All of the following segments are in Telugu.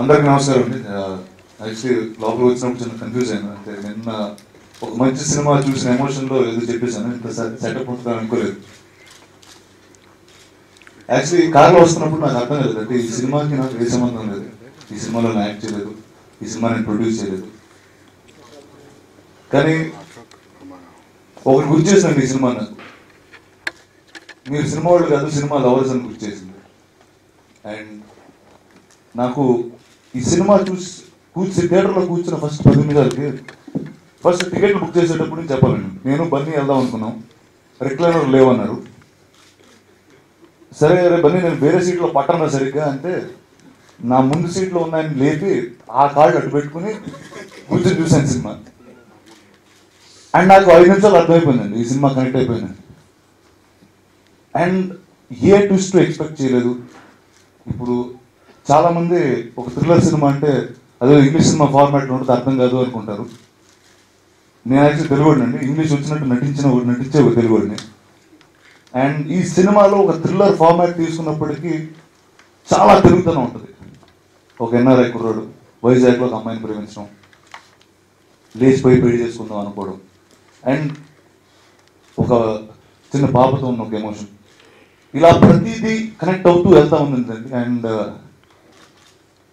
అందరికి నమస్కారం అండి. యాక్చువల్లీ లోపలికి వచ్చినప్పుడు చిన్న కన్ఫ్యూజ్ అయ్యాను. అంటే నిన్న ఒక మంచి సినిమా చూసిన ఎమోషన్లో ఏదో చెప్పేశాను. ఇంత సెటప్ ఉంటుందని అనుకోలేదు. యాక్చువల్లీ కార్లో వస్తున్నప్పుడు నాకు అర్థం లేదు. అంటే ఈ సినిమాకి నాకు ఏ సంబంధం లేదు. ఈ సినిమాలో నేను యాక్ట్ చేయలేదు, ఈ సినిమా నేను ప్రొడ్యూస్ చేయలేదు. కానీ ఒకటి గుర్తు చేసినండి ఈ సినిమా నాకు. మీరు సినిమా వాళ్ళు కాదు, సినిమా లవర్స్ అని గుర్తు చేసింది. అండ్ నాకు ఈ సినిమా థియేటర్లో కూర్చున్న ఫస్ట్ 10 నిమిషాలకి ఫస్ట్ టికెట్లు బుక్ చేసేటప్పుడు నేను చెప్పాలండి. నేను బన్నీ వెళ్దాం అనుకున్నాం, రిక్లైనర్ లేవన్నారు. సరే అరే బన్నీ నేను వేరే సీట్లో పట్టన్నా సరిగ్గా అంటే నా ముందు సీట్లో ఉన్నాయని లేపి ఆ కార్డు అడ్డు పెట్టుకుని కూర్చొని చూశాను సినిమా. అండ్ నాకు 5 నిమిషాలు అర్థమైపోయిందండి, ఈ సినిమా కనెక్ట్ అయిపోయిందండి. అండ్ ఏ ట్విస్ట్ ఎక్స్పెక్ట్ చేయలేదు. ఇప్పుడు చాలామంది ఒక థ్రిల్లర్ సినిమా అంటే అదే ఇంగ్లీష్ సినిమా ఫార్మాట్లో ఉంటుంది, అర్థం కాదు అనుకుంటారు. నేను యాక్చువల్లీ తెలుగుడినండి, ఇంగ్లీష్ వచ్చినట్టు నటించే ఒక తెలుగుడిని. అండ్ ఈ సినిమాలో ఒక థ్రిల్లర్ ఫార్మాట్ తీసుకున్నప్పటికీ చాలా తిరుగుతూనే ఉంటుంది. ఒక ఎన్ఆర్ఐ కుర్రాడు వైజాగ్లో ఒక అమ్మాయిని ప్రేమించడం, లేచిపోయి పెళ్లి చేసుకుందాం అనుకోవడం, అండ్ ఒక చిన్న పాపతో ఉన్న ఒక ఎమోషన్, ఇలా ప్రతిదీ కనెక్ట్ అవుతూ వెళ్తా ఉందండి. అండ్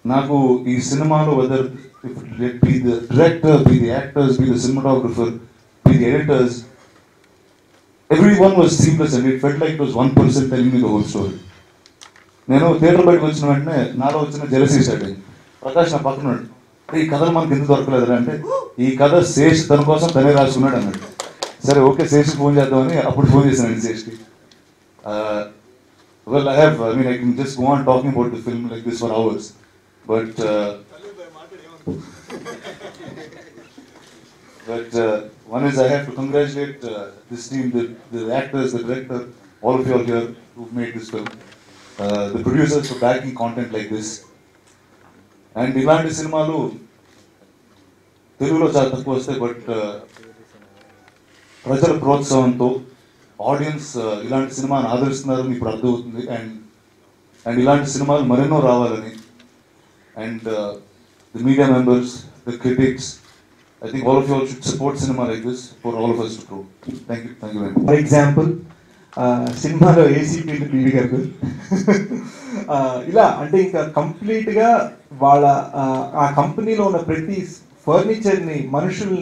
నాకు ఈ సినిమాలో whether be the director, be the actors, be the cinematographer, be the editors, everyone was seamless and it felt like it was one person telling me the whole story. నేను థియేటర్ బయటకు వచ్చిన వెంటనే నాలో వచ్చిన జెలసీ స్టార్ట్ అయింది. ప్రకాష్ నా పక్కన ఈ కథలు మనకి ఎందుకు దొరకలేదు అంటే ఈ కథ శేష్ తన కోసం తనే రాసుకున్నాడు అన్నాడు. సరే ఓకే శేష్కి ఫోన్ చేద్దామని అప్పుడు ఫోన్ చేశానండి శేష్కి. Well, I can just go on talking about the film like this for hours. But one is I have to congratulate this team, the actors, the director, all of you all here who've made this film, the producers for backing content like this. And ఇలాంటి సినిమాలు తెలుగులో చాలా తక్కువ వస్తాయి. బట్ ప్రజల ప్రోత్సాహంతో ఆడియన్స్ ఇలాంటి సినిమాని ఆదరిస్తున్నారని ఇప్పుడు అర్థమవుతుంది. అండ్ ఇలాంటి సినిమాలు మరెన్నో రావాలని. And the media members, the critics, I think all of you all should support cinema like this for all of us to grow. Thank you very much. For example, సినిమాలో ఏసీపీ బీవీ గారు ఇలా అంటే ఇంకా కంప్లీట్గా వాళ్ళ ఆ కంపెనీలో ఉన్న ప్రతి ఫర్నిచర్ని, మనుషుల్ని